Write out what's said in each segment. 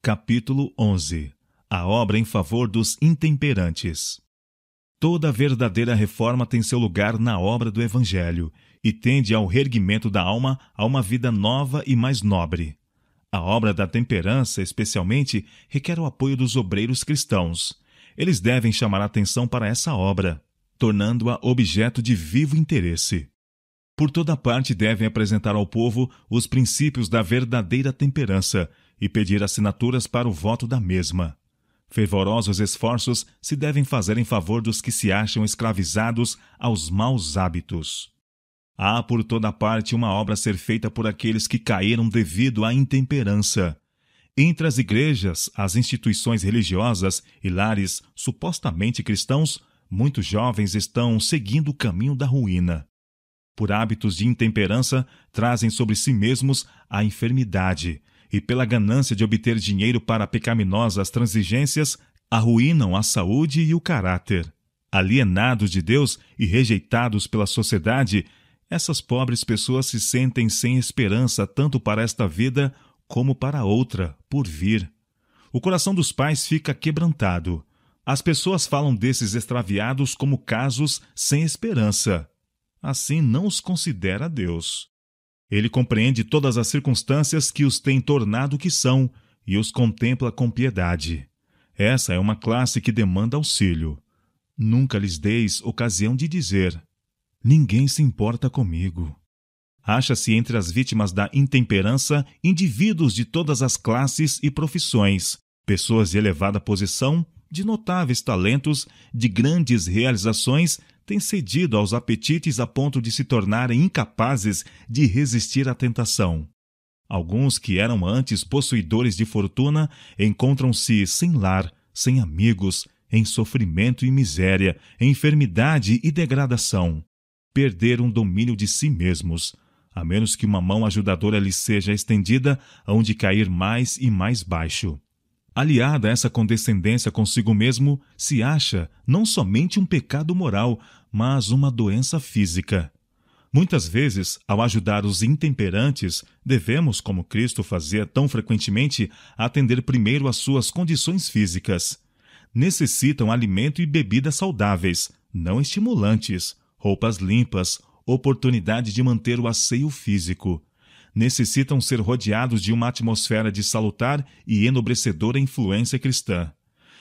Capítulo 11. A obra em favor dos intemperantes. Toda verdadeira reforma tem seu lugar na obra do Evangelho e tende ao reerguimento da alma a uma vida nova e mais nobre. A obra da temperança, especialmente, requer o apoio dos obreiros cristãos. Eles devem chamar a atenção para essa obra, tornando-a objeto de vivo interesse. Por toda parte devem apresentar ao povo os princípios da verdadeira temperança e pedir assinaturas para o voto da mesma. Fervorosos esforços se devem fazer em favor dos que se acham escravizados aos maus hábitos. Há por toda parte uma obra a ser feita por aqueles que caíram devido à intemperança. Entre as igrejas, as instituições religiosas e lares supostamente cristãos, muitos jovens estão seguindo o caminho da ruína. Por hábitos de intemperança, trazem sobre si mesmos a enfermidade e, pela ganância de obter dinheiro para pecaminosas transigências, arruinam a saúde e o caráter. Alienados de Deus e rejeitados pela sociedade, essas pobres pessoas se sentem sem esperança tanto para esta vida como para outra, por vir. O coração dos pais fica quebrantado. As pessoas falam desses extraviados como casos sem esperança. Assim não os considera Deus. Ele compreende todas as circunstâncias que os têm tornado o que são e os contempla com piedade. Essa é uma classe que demanda auxílio. Nunca lhes deis ocasião de dizer: ninguém se importa comigo. Acha-se entre as vítimas da intemperança indivíduos de todas as classes e profissões, pessoas de elevada posição, de notáveis talentos, de grandes realizações, têm cedido aos apetites a ponto de se tornarem incapazes de resistir à tentação. Alguns que eram antes possuidores de fortuna encontram-se sem lar, sem amigos, em sofrimento e miséria, enfermidade e degradação. Perderam o domínio de si mesmos. A menos que uma mão ajudadora lhes seja estendida, hão de cair mais e mais baixo. Aliada a essa condescendência consigo mesmo, se acha não somente um pecado moral, mas uma doença física. Muitas vezes, ao ajudar os intemperantes, devemos, como Cristo fazia tão frequentemente, atender primeiro às suas condições físicas. Necessitam alimento e bebida saudáveis, não estimulantes, roupas limpas, oportunidade de manter o asseio físico. Necessitam ser rodeados de uma atmosfera de salutar e enobrecedora influência cristã.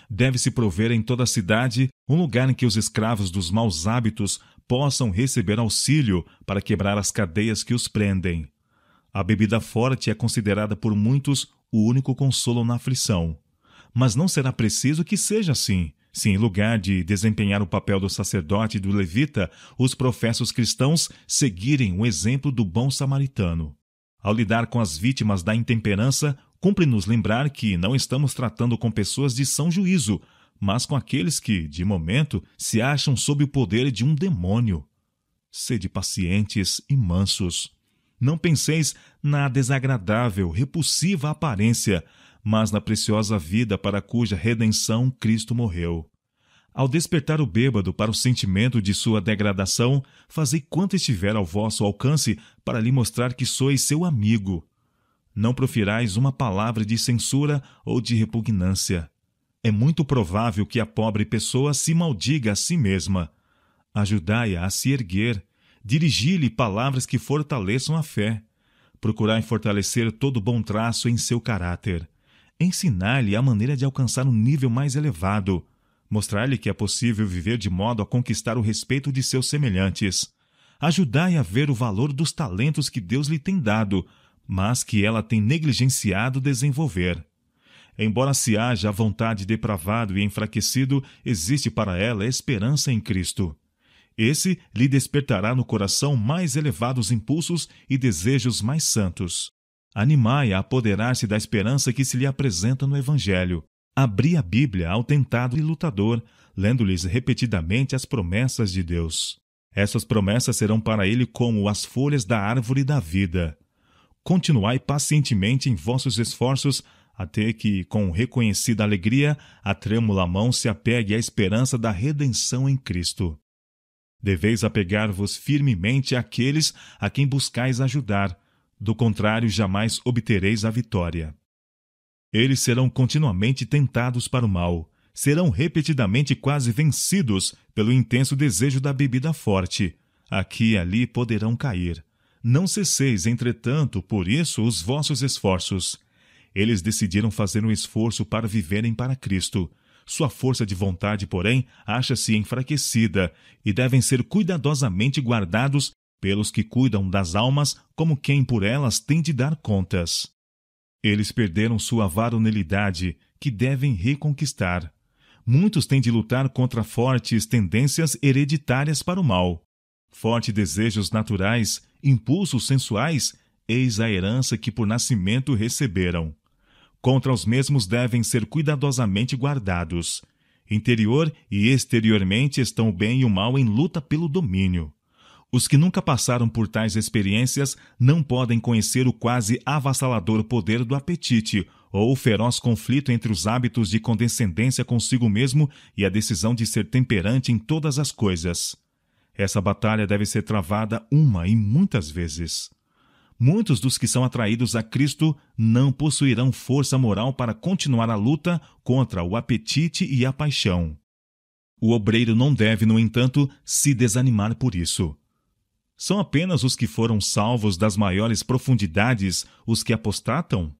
Deve-se prover em toda a cidade um lugar em que os escravos dos maus hábitos possam receber auxílio para quebrar as cadeias que os prendem. A bebida forte é considerada por muitos o único consolo na aflição. Mas não será preciso que seja assim, se em lugar de desempenhar o papel do sacerdote e do levita, os professos cristãos seguirem o exemplo do bom samaritano. Ao lidar com as vítimas da intemperança, cumpre-nos lembrar que não estamos tratando com pessoas de são juízo, mas com aqueles que, de momento, se acham sob o poder de um demônio. Sede pacientes e mansos. Não penseis na desagradável, repulsiva aparência, mas na preciosa vida para cuja redenção Cristo morreu. Ao despertar o bêbado para o sentimento de sua degradação, fazei quanto estiver ao vosso alcance para lhe mostrar que sois seu amigo. Não profirais uma palavra de censura ou de repugnância. É muito provável que a pobre pessoa se maldiga a si mesma. Ajudai-a a se erguer. Dirigi-lhe palavras que fortaleçam a fé. Procurai fortalecer todo bom traço em seu caráter. Ensinar-lhe a maneira de alcançar um nível mais elevado. Mostrar-lhe que é possível viver de modo a conquistar o respeito de seus semelhantes. Ajudai a ver o valor dos talentos que Deus lhe tem dado, mas que ela tem negligenciado desenvolver. Embora se haja a vontade depravado e enfraquecido, existe para ela esperança em Cristo. Esse lhe despertará no coração mais elevados impulsos e desejos mais santos. Animai-a a apoderar-se da esperança que se lhe apresenta no Evangelho. Abri a Bíblia ao tentado e lutador, lendo-lhes repetidamente as promessas de Deus. Essas promessas serão para ele como as folhas da árvore da vida. Continuai pacientemente em vossos esforços, até que, com reconhecida alegria, a trêmula mão se apegue à esperança da redenção em Cristo. Deveis apegar-vos firmemente àqueles a quem buscais ajudar, do contrário jamais obtereis a vitória. Eles serão continuamente tentados para o mal, serão repetidamente quase vencidos pelo intenso desejo da bebida forte. Aqui e ali poderão cair. Não cesseis, entretanto, por isso, os vossos esforços. Eles decidiram fazer um esforço para viverem para Cristo. Sua força de vontade, porém, acha-se enfraquecida e devem ser cuidadosamente guardados pelos que cuidam das almas como quem por elas tem de dar contas. Eles perderam sua varonilidade, que devem reconquistar. Muitos têm de lutar contra fortes tendências hereditárias para o mal. Fortes desejos naturais, impulsos sensuais, eis a herança que por nascimento receberam. Contra os mesmos devem ser cuidadosamente guardados. Interior e exteriormente estão o bem e o mal em luta pelo domínio. Os que nunca passaram por tais experiências não podem conhecer o quase avassalador poder do apetite ou o feroz conflito entre os hábitos de condescendência consigo mesmo e a decisão de ser temperante em todas as coisas. Essa batalha deve ser travada uma e muitas vezes. Muitos dos que são atraídos a Cristo não possuirão força moral para continuar a luta contra o apetite e a paixão. O obreiro não deve, no entanto, se desanimar por isso. São apenas os que foram salvos das maiores profundidades os que apostatam?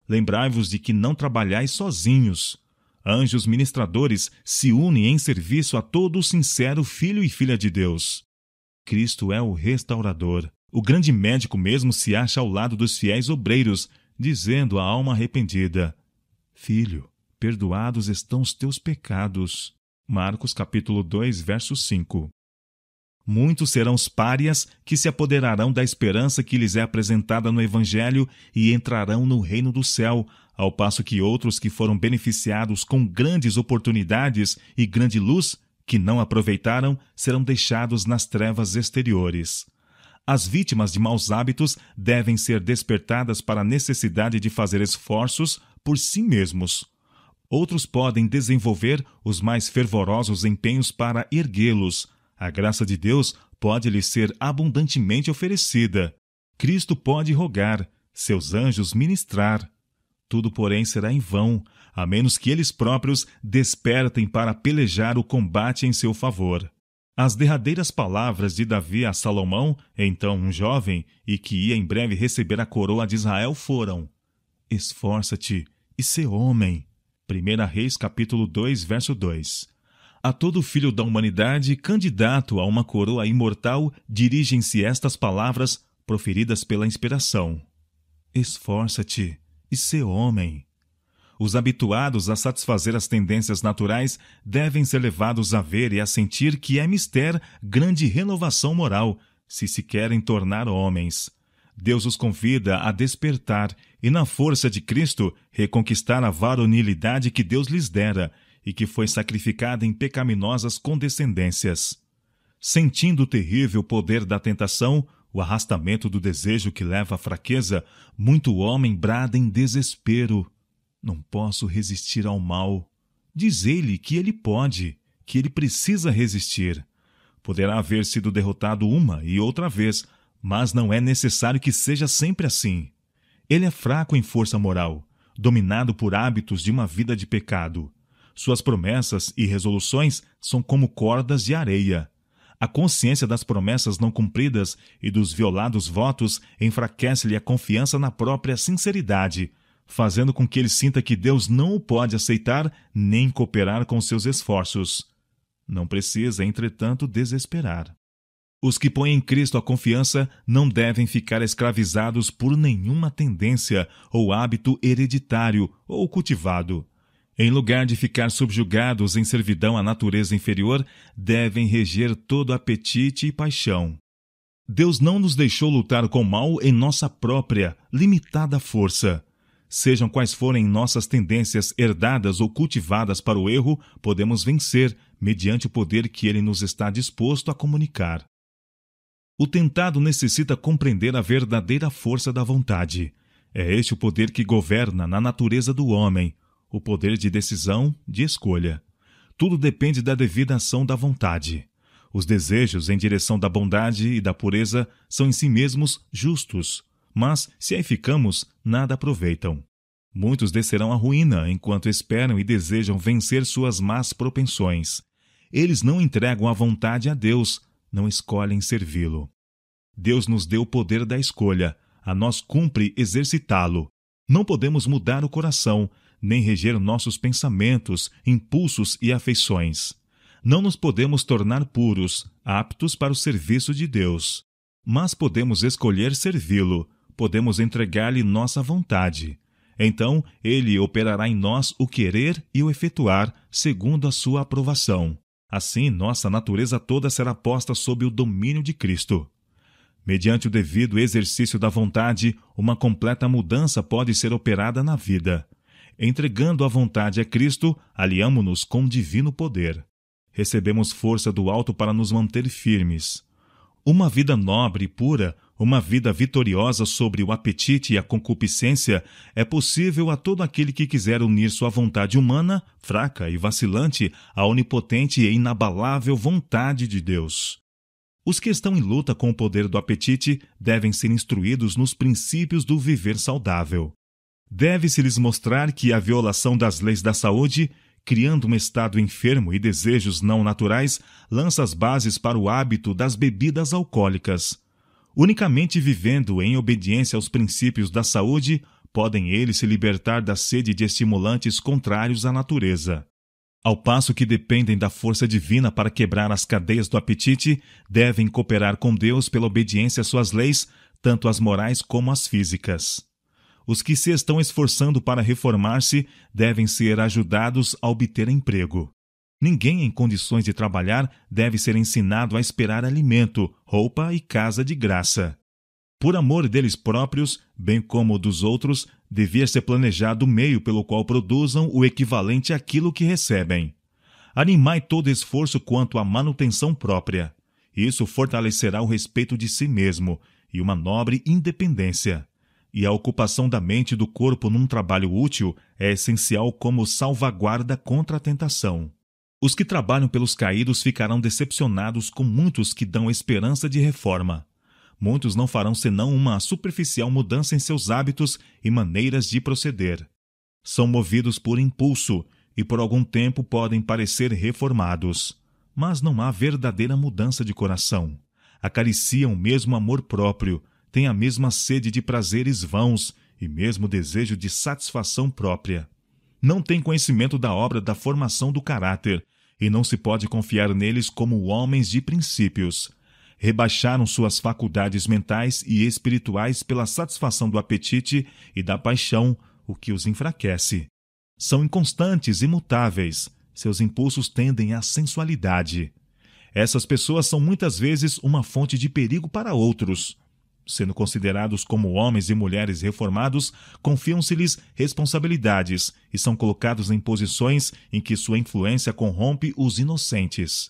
Lembrai-vos de que não trabalhais sozinhos. Anjos ministradores se unem em serviço a todo o sincero filho e filha de Deus. Cristo é o restaurador. O grande médico mesmo se acha ao lado dos fiéis obreiros, dizendo à alma arrependida: Filho, perdoados estão os teus pecados. Marcos capítulo 2, verso 5. Muitos serão os párias que se apoderarão da esperança que lhes é apresentada no Evangelho e entrarão no reino do céu, ao passo que outros que foram beneficiados com grandes oportunidades e grande luz, que não aproveitaram, serão deixados nas trevas exteriores. As vítimas de maus hábitos devem ser despertadas para a necessidade de fazer esforços por si mesmos. Outros podem desenvolver os mais fervorosos empenhos para erguê-los. A graça de Deus pode lhes ser abundantemente oferecida. Cristo pode rogar, seus anjos ministrar. Tudo, porém, será em vão, a menos que eles próprios despertem para pelejar o combate em seu favor. As derradeiras palavras de Davi a Salomão, então um jovem, e que ia em breve receber a coroa de Israel, foram: Esforça-te e sê homem. 1 Reis capítulo 2, verso 2. A todo filho da humanidade, candidato a uma coroa imortal, dirigem-se estas palavras proferidas pela inspiração: Esforça-te e sê homem. Os habituados a satisfazer as tendências naturais devem ser levados a ver e a sentir que é mister grande renovação moral, se querem tornar homens. Deus os convida a despertar e, na força de Cristo, reconquistar a varonilidade que Deus lhes dera e que foi sacrificada em pecaminosas condescendências. Sentindo o terrível poder da tentação, o arrastamento do desejo que leva à fraqueza, muito homem brada em desespero: Não posso resistir ao mal. Diz ele que ele pode, que ele precisa resistir. Poderá haver sido derrotado uma e outra vez, mas não é necessário que seja sempre assim. Ele é fraco em força moral, dominado por hábitos de uma vida de pecado. Suas promessas e resoluções são como cordas de areia. A consciência das promessas não cumpridas e dos violados votos enfraquece-lhe a confiança na própria sinceridade, fazendo com que ele sinta que Deus não o pode aceitar nem cooperar com seus esforços. Não precisa, entretanto, desesperar. Os que põem em Cristo a confiança não devem ficar escravizados por nenhuma tendência ou hábito hereditário ou cultivado. Em lugar de ficar subjugados em servidão à natureza inferior, devem reger todo apetite e paixão. Deus não nos deixou lutar com o mal em nossa própria, limitada força. Sejam quais forem nossas tendências herdadas ou cultivadas para o erro, podemos vencer, mediante o poder que ele nos está disposto a comunicar. O tentado necessita compreender a verdadeira força da vontade. É este o poder que governa na natureza do homem, o poder de decisão, de escolha. Tudo depende da devida ação da vontade. Os desejos em direção da bondade e da pureza são em si mesmos justos, mas, se aí ficamos, nada aproveitam. Muitos descerão à ruína enquanto esperam e desejam vencer suas más propensões. Eles não entregam a vontade a Deus, não escolhem servi-lo. Deus nos deu o poder da escolha, a nós cumpre exercitá-lo. Não podemos mudar o coração, nem reger nossos pensamentos, impulsos e afeições. Não nos podemos tornar puros, aptos para o serviço de Deus. Mas podemos escolher servi-lo, podemos entregar-lhe nossa vontade. Então, ele operará em nós o querer e o efetuar, segundo a sua aprovação. Assim, nossa natureza toda será posta sob o domínio de Cristo. Mediante o devido exercício da vontade, uma completa mudança pode ser operada na vida. Entregando a vontade a Cristo, aliamo-nos com o divino poder. Recebemos força do alto para nos manter firmes. Uma vida nobre e pura, uma vida vitoriosa sobre o apetite e a concupiscência, é possível a todo aquele que quiser unir sua vontade humana, fraca e vacilante, à onipotente e inabalável vontade de Deus. Os que estão em luta com o poder do apetite devem ser instruídos nos princípios do viver saudável. Deve-se-lhes mostrar que a violação das leis da saúde, criando um estado enfermo e desejos não naturais, lança as bases para o hábito das bebidas alcoólicas. Unicamente vivendo em obediência aos princípios da saúde, podem eles se libertar da sede de estimulantes contrários à natureza. Ao passo que dependem da força divina para quebrar as cadeias do apetite, devem cooperar com Deus pela obediência às suas leis, tanto as morais como as físicas. Os que se estão esforçando para reformar-se devem ser ajudados a obter emprego. Ninguém em condições de trabalhar deve ser ensinado a esperar alimento, roupa e casa de graça. Por amor deles próprios, bem como dos outros, devia ser planejado o meio pelo qual produzam o equivalente àquilo que recebem. Animai todo esforço quanto à manutenção própria. Isso fortalecerá o respeito de si mesmo e uma nobre independência. E a ocupação da mente e do corpo num trabalho útil é essencial como salvaguarda contra a tentação. Os que trabalham pelos caídos ficarão decepcionados com muitos que dão esperança de reforma. Muitos não farão senão uma superficial mudança em seus hábitos e maneiras de proceder. São movidos por impulso e por algum tempo podem parecer reformados. Mas não há verdadeira mudança de coração. Acariciam o mesmo amor próprio, têm a mesma sede de prazeres vãos e mesmo desejo de satisfação própria. Não têm conhecimento da obra da formação do caráter e não se pode confiar neles como homens de princípios. Rebaixaram suas faculdades mentais e espirituais pela satisfação do apetite e da paixão, o que os enfraquece. São inconstantes e imutáveis, seus impulsos tendem à sensualidade. Essas pessoas são muitas vezes uma fonte de perigo para outros. Sendo considerados como homens e mulheres reformados, confiam-se-lhes responsabilidades e são colocados em posições em que sua influência corrompe os inocentes.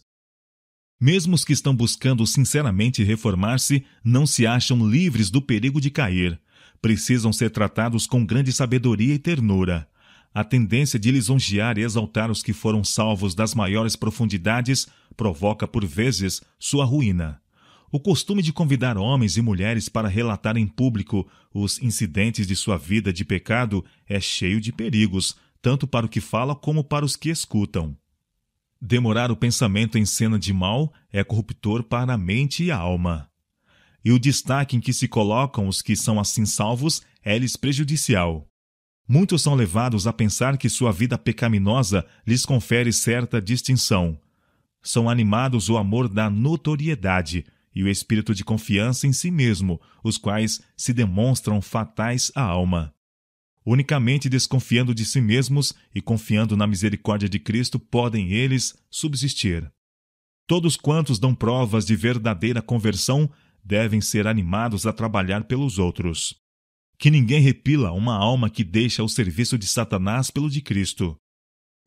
Mesmo os que estão buscando sinceramente reformar-se não se acham livres do perigo de cair. Precisam ser tratados com grande sabedoria e ternura. A tendência de lisonjear e exaltar os que foram salvos das maiores profundidades provoca, por vezes, sua ruína. O costume de convidar homens e mulheres para relatar em público os incidentes de sua vida de pecado é cheio de perigos, tanto para o que fala como para os que escutam. Demorar o pensamento em cena de mal é corruptor para a mente e a alma. E o destaque em que se colocam os que são assim salvos é-lhes prejudicial. Muitos são levados a pensar que sua vida pecaminosa lhes confere certa distinção. São animados o amor da notoriedade e o espírito de confiança em si mesmo, os quais se demonstram fatais à alma. Unicamente desconfiando de si mesmos e confiando na misericórdia de Cristo podem eles subsistir. Todos quantos dão provas de verdadeira conversão devem ser animados a trabalhar pelos outros. Que ninguém repila uma alma que deixa o serviço de Satanás pelo de Cristo.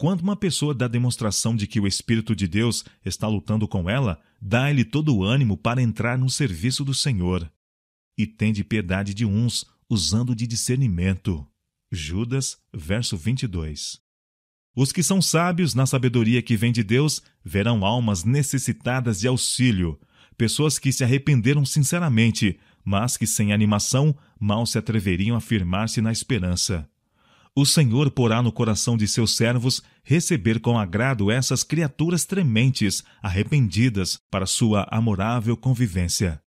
Quando uma pessoa dá demonstração de que o Espírito de Deus está lutando com ela, dá-lhe todo o ânimo para entrar no serviço do Senhor. E tende piedade de uns, usando de discernimento. Judas, verso 22. Os que são sábios na sabedoria que vem de Deus verão almas necessitadas de auxílio, pessoas que se arrependeram sinceramente, mas que sem animação mal se atreveriam a firmar-se na esperança. O Senhor porá no coração de seus servos receber com agrado essas criaturas trementes, arrependidas para sua amorável convivência.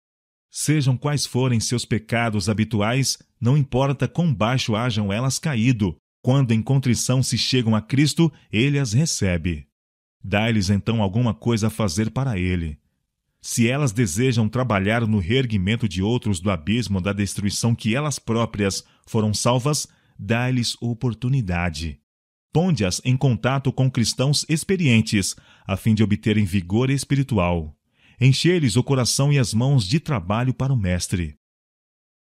Sejam quais forem seus pecados habituais, não importa quão baixo hajam elas caído, quando em contrição se chegam a Cristo, Ele as recebe. Dá-lhes então alguma coisa a fazer para Ele. Se elas desejam trabalhar no reerguimento de outros do abismo da destruição que elas próprias foram salvas, dá-lhes oportunidade. Ponde-as em contato com cristãos experientes, a fim de obterem vigor espiritual. Enche-lhes o coração e as mãos de trabalho para o Mestre.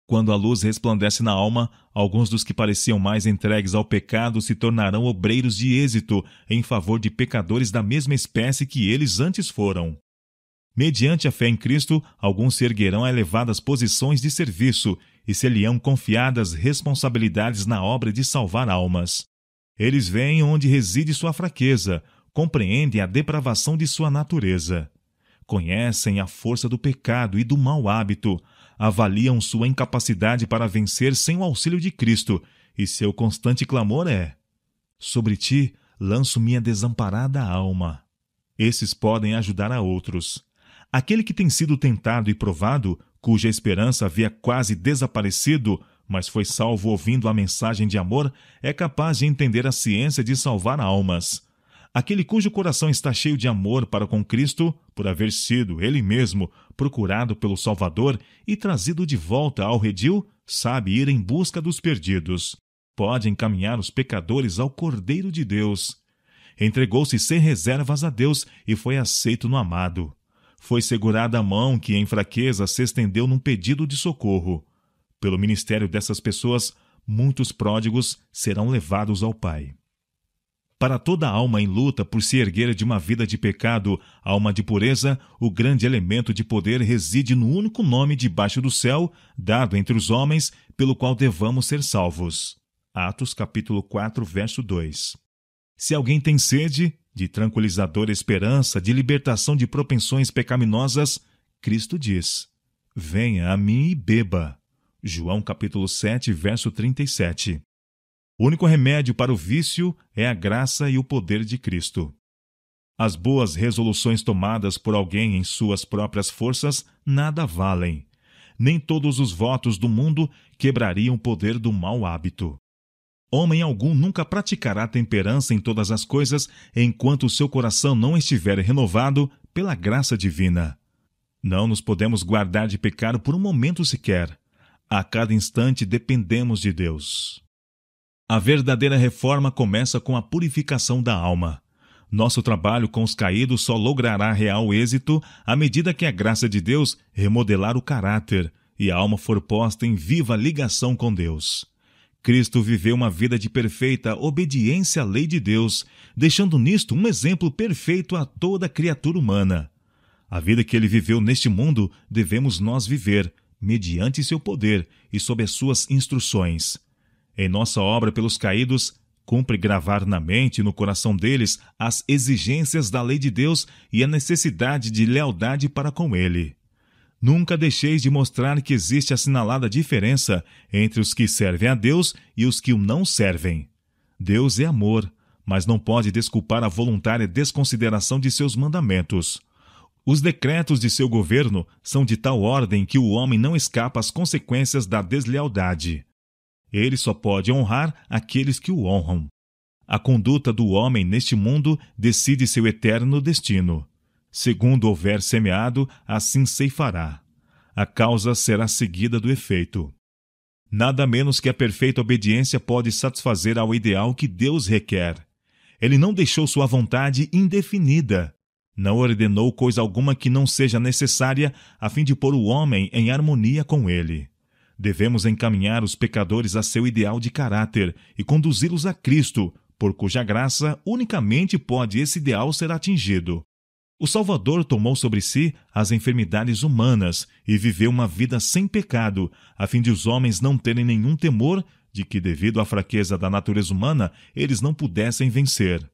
Quando a luz resplandece na alma, alguns dos que pareciam mais entregues ao pecado se tornarão obreiros de êxito em favor de pecadores da mesma espécie que eles antes foram. Mediante a fé em Cristo, alguns se erguerão a elevadas posições de serviço e ser-lhe-ão confiadas responsabilidades na obra de salvar almas. Eles veem onde reside sua fraqueza, compreendem a depravação de sua natureza. Conhecem a força do pecado e do mau hábito, avaliam sua incapacidade para vencer sem o auxílio de Cristo, e seu constante clamor é: sobre ti lanço minha desamparada alma. Esses podem ajudar a outros. Aquele que tem sido tentado e provado, cuja esperança havia quase desaparecido, mas foi salvo ouvindo a mensagem de amor, é capaz de entender a ciência de salvar almas. Aquele cujo coração está cheio de amor para com Cristo, por haver sido, ele mesmo, procurado pelo Salvador e trazido de volta ao redil, sabe ir em busca dos perdidos. Pode encaminhar os pecadores ao Cordeiro de Deus. Entregou-se sem reservas a Deus e foi aceito no amado. Foi segurada a mão que, em fraqueza, se estendeu num pedido de socorro. Pelo ministério dessas pessoas, muitos pródigos serão levados ao Pai. Para toda alma em luta por se erguer de uma vida de pecado, alma de pureza, o grande elemento de poder reside no único nome debaixo do céu, dado entre os homens, pelo qual devamos ser salvos. Atos capítulo 4, verso 2. Se alguém tem sede, de tranquilizadora esperança, de libertação de propensões pecaminosas, Cristo diz: venha a mim e beba. João capítulo 7, verso 37. O único remédio para o vício é a graça e o poder de Cristo. As boas resoluções tomadas por alguém em suas próprias forças nada valem. Nem todos os votos do mundo quebrariam o poder do mau hábito. Homem algum nunca praticará temperança em todas as coisas enquanto o seu coração não estiver renovado pela graça divina. Não nos podemos guardar de pecar por um momento sequer. A cada instante dependemos de Deus. A verdadeira reforma começa com a purificação da alma. Nosso trabalho com os caídos só logrará real êxito à medida que a graça de Deus remodelar o caráter e a alma for posta em viva ligação com Deus. Cristo viveu uma vida de perfeita obediência à lei de Deus, deixando nisto um exemplo perfeito a toda criatura humana. A vida que ele viveu neste mundo devemos nós viver, mediante seu poder e sob as suas instruções. Em nossa obra pelos caídos, cumpre gravar na mente e no coração deles as exigências da lei de Deus e a necessidade de lealdade para com ele. Nunca deixeis de mostrar que existe assinalada diferença entre os que servem a Deus e os que o não servem. Deus é amor, mas não pode desculpar a voluntária desconsideração de seus mandamentos. Os decretos de seu governo são de tal ordem que o homem não escapa às consequências da deslealdade. Ele só pode honrar aqueles que o honram. A conduta do homem neste mundo decide seu eterno destino. Segundo houver semeado, assim ceifará. A causa será seguida do efeito. Nada menos que a perfeita obediência pode satisfazer ao ideal que Deus requer. Ele não deixou sua vontade indefinida. Não ordenou coisa alguma que não seja necessária a fim de pôr o homem em harmonia com ele. Devemos encaminhar os pecadores a seu ideal de caráter e conduzi-los a Cristo, por cuja graça unicamente pode esse ideal ser atingido. O Salvador tomou sobre si as enfermidades humanas e viveu uma vida sem pecado, a fim de os homens não terem nenhum temor de que, devido à fraqueza da natureza humana, eles não pudessem vencer.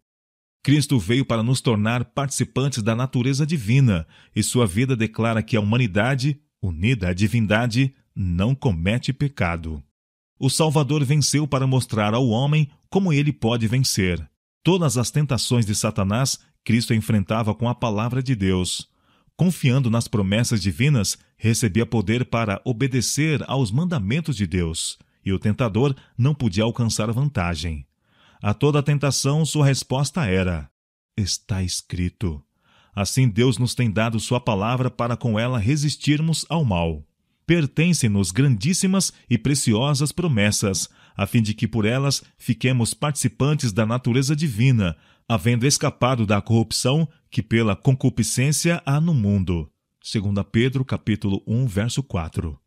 Cristo veio para nos tornar participantes da natureza divina, e sua vida declara que a humanidade, unida à divindade, não comete pecado. O Salvador venceu para mostrar ao homem como ele pode vencer. Todas as tentações de Satanás, Cristo enfrentava com a palavra de Deus. Confiando nas promessas divinas, recebia poder para obedecer aos mandamentos de Deus, e o tentador não podia alcançar vantagem. A toda tentação, sua resposta era: está escrito. Assim Deus nos tem dado sua palavra para com ela resistirmos ao mal. Pertencem-nos grandíssimas e preciosas promessas, a fim de que por elas fiquemos participantes da natureza divina, havendo escapado da corrupção que pela concupiscência há no mundo. 2 Pedro, capítulo 1, verso 4.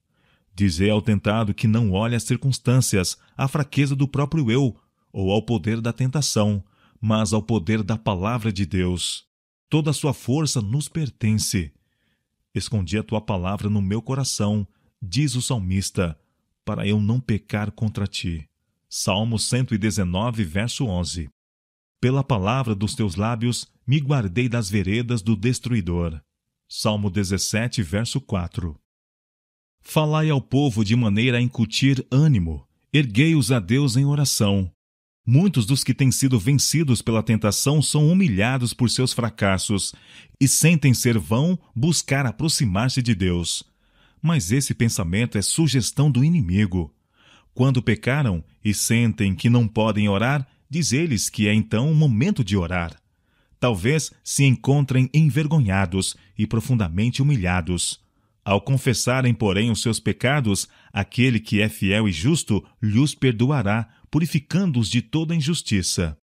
Dizei ao tentado que não olhe às circunstâncias, à fraqueza do próprio eu, ou ao poder da tentação, mas ao poder da palavra de Deus. Toda a sua força nos pertence. Escondi a tua palavra no meu coração, diz o salmista, para eu não pecar contra ti. Salmo 119, verso 11. Pela palavra dos teus lábios me guardei das veredas do destruidor. Salmo 17, verso 4. Falai ao povo de maneira a incutir ânimo, erguei-os a Deus em oração. Muitos dos que têm sido vencidos pela tentação são humilhados por seus fracassos e sentem ser vão buscar aproximar-se de Deus. Mas esse pensamento é sugestão do inimigo. Quando pecaram e sentem que não podem orar, diz eles que é então o momento de orar. Talvez se encontrem envergonhados e profundamente humilhados. Ao confessarem, porém, os seus pecados, aquele que é fiel e justo lhos perdoará, purificando-os de toda injustiça.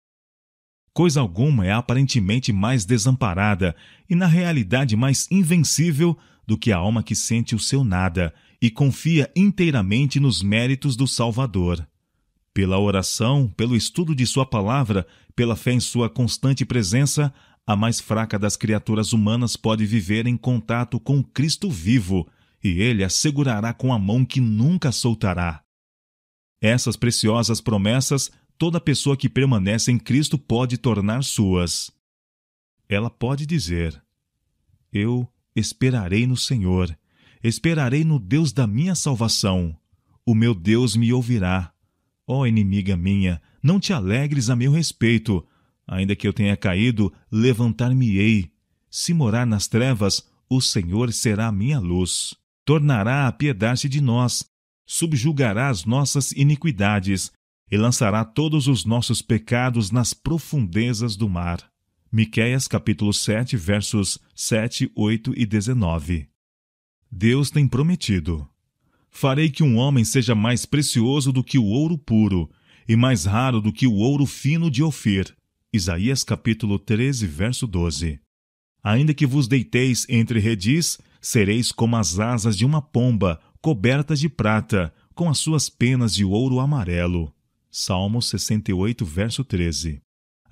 Coisa alguma é aparentemente mais desamparada e, na realidade, mais invencível do que a alma que sente o seu nada e confia inteiramente nos méritos do Salvador. Pela oração, pelo estudo de sua palavra, pela fé em sua constante presença, a mais fraca das criaturas humanas pode viver em contato com Cristo vivo, e ele a segurará com a mão que nunca soltará. Essas preciosas promessas, toda pessoa que permanece em Cristo pode tornar suas. Ela pode dizer: eu esperarei no Senhor, esperarei no Deus da minha salvação. O meu Deus me ouvirá. Ó inimiga minha, não te alegres a meu respeito. Ainda que eu tenha caído, levantar-me-ei. Se morar nas trevas, o Senhor será a minha luz. Tornará a apiedar-se de nós, subjugará as nossas iniquidades e lançará todos os nossos pecados nas profundezas do mar. Miqueias, capítulo 7, versos 7, 8 e 19. Deus tem prometido: farei que um homem seja mais precioso do que o ouro puro, e mais raro do que o ouro fino de Ofir. Isaías, capítulo 13, verso 12. Ainda que vos deiteis entre redis, sereis como as asas de uma pomba, cobertas de prata, com as suas penas de ouro amarelo. Salmo 68, verso 13.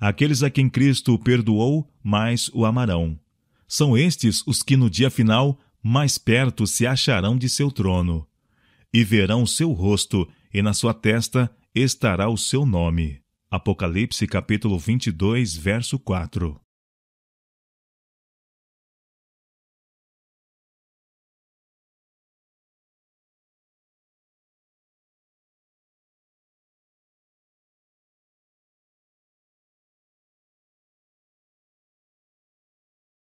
Aqueles a quem Cristo perdoou, mais o amarão. São estes os que no dia final mais perto se acharão de seu trono. E verão o seu rosto, e na sua testa estará o seu nome. Apocalipse, capítulo 22, verso 4.